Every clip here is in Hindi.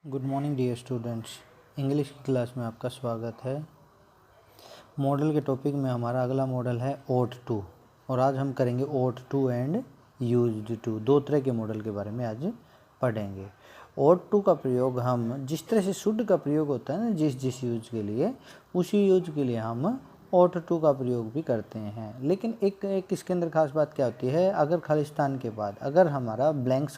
Good morning dear students. English की क्लास में आपका स्वागत है। मॉडल के टॉपिक में हमारा अगला मॉडल है ought to, और आज हम करेंगे ought to and used to। दो तरह के मॉडल के बारे में आज पढ़ेंगे। ought to का प्रयोग हम जिस तरह से should का प्रयोग होता है ना जिस यूज के लिए, उसी यूज के लिए हम ought to का प्रयोग भी करते हैं। लेकिन एक इसके अंदर खास बात क्या होती है, अगर खालिस्तान के बाद, अगर हमारा ब्लैंक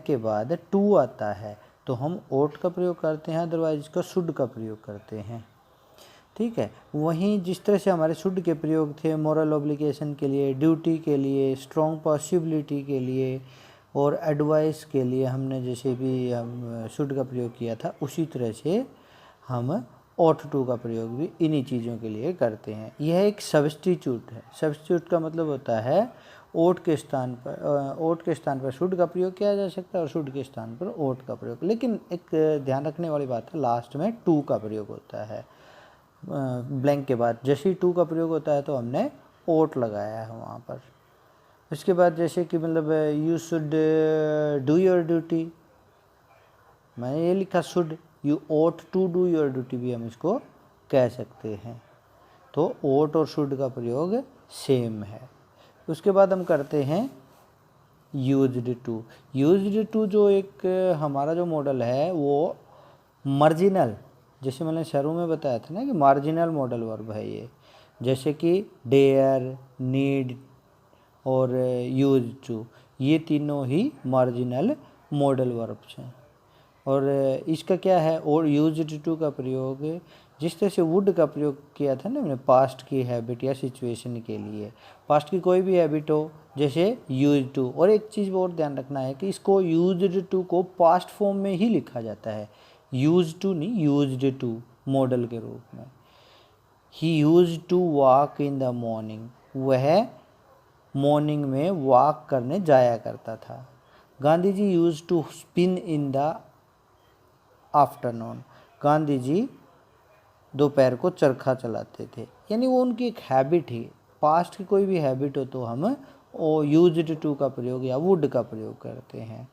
के बाद टू आता है तो हम ought का प्रयोग करते हैं, अदरवाइज इसका शुड का प्रयोग करते हैं। ठीक है। वहीं जिस तरह से हमारे शुड के प्रयोग थे मॉरल ऑब्लिगेशन के लिए, ड्यूटी के लिए, स्ट्रॉन्ग पॉसिबिलिटी के लिए और एडवाइस के लिए हमने जैसे भी हम शुड का प्रयोग किया था, उसी तरह से हम ought to का प्रयोग भी इन्हीं चीज़ों के लिए करते हैं। यह एक सब्स्टिट्यूट है। सब्स्टिट्यूट का मतलब होता है ought के स्थान पर शुड का प्रयोग किया जा सकता है और शुड के स्थान पर ought का प्रयोग। लेकिन एक ध्यान रखने वाली बात है, लास्ट में टू का प्रयोग होता है। ब्लैंक के बाद जैसे ही टू का प्रयोग होता है तो हमने ought लगाया है वहाँ पर। उसके बाद जैसे कि मतलब you should do your duty, मैंने ये लिखा should, you ought to do your duty भी हम इसको कह सकते हैं। तो ought और शुड का प्रयोग सेम है। उसके बाद हम करते हैं यूज्ड टू। यूज्ड टू जो एक हमारा जो मॉडल है वो मार्जिनल, जैसे मैंने शुरू में बताया था ना कि मार्जिनल मॉडल वर्ब है ये। जैसे कि डेयर, नीड और यूज टू, ये तीनों ही मार्जिनल मॉडल वर्ब्स हैं। और इसका क्या है, और यूज्ड टू का प्रयोग जिस तरह से वुड का प्रयोग किया था ना मैंने पास्ट की हैबिट या सिचुएशन के लिए, पास्ट की कोई भी हैबिट हो जैसे यूज टू। और एक चीज़ और ध्यान रखना है कि इसको यूज्ड टू को पास्ट फॉर्म में ही लिखा जाता है, यूज टू नहीं, यूज्ड टू मॉडल के रूप में। He use to walk in the morning, वह मॉर्निंग में वॉक करने जाया करता था। Gandhi ji use to spin in the afternoon, Gandhi ji दोपहर को चरखा चलाते थे। यानी वो उनकी एक हैबिट ही, पास्ट की कोई भी हैबिट हो तो हम वो यूज्ड टू का प्रयोग या वुड का प्रयोग करते हैं।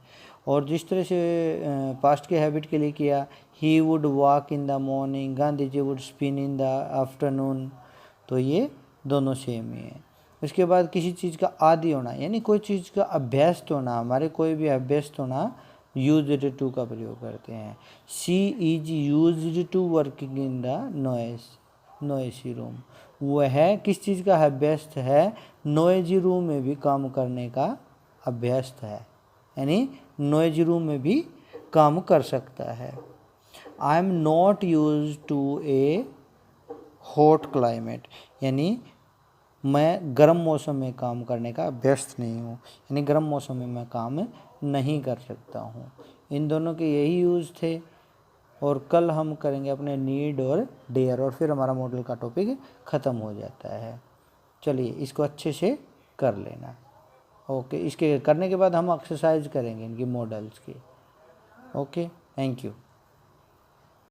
और जिस तरह से पास्ट के हैबिट के लिए किया, he would walk in the morning, Gandhi ji would spin in the afternoon, तो ये दोनों सेम ही है। उसके बाद किसी चीज़ का आदी होना, यानी कोई चीज़ का अभ्यस्त होना, हमारे कोई भी अभ्यस्त होना, यूज्ड टू का प्रयोग करते हैं। She is used to working in the noisy room, वह किस चीज़ का अभ्यस्त है, नॉइजी रूम में भी काम करने का अभ्यस्त है, यानी नॉइजी रूम में भी काम कर सकता है। I am not use to a hot climate, यानी मैं गर्म मौसम में काम करने का अभ्यस्त नहीं हूँ, यानी गर्म मौसम में मैं काम नहीं कर सकता हूँ। इन दोनों के यही यूज़ थे। और कल हम करेंगे अपने नीड और डेयर, और फिर हमारा मॉडल का टॉपिक ख़त्म हो जाता है। चलिए इसको अच्छे से कर लेना। ओके, इसके करने के बाद हम एक्सरसाइज करेंगे इनकी मॉडल्स की। Okay, thank you.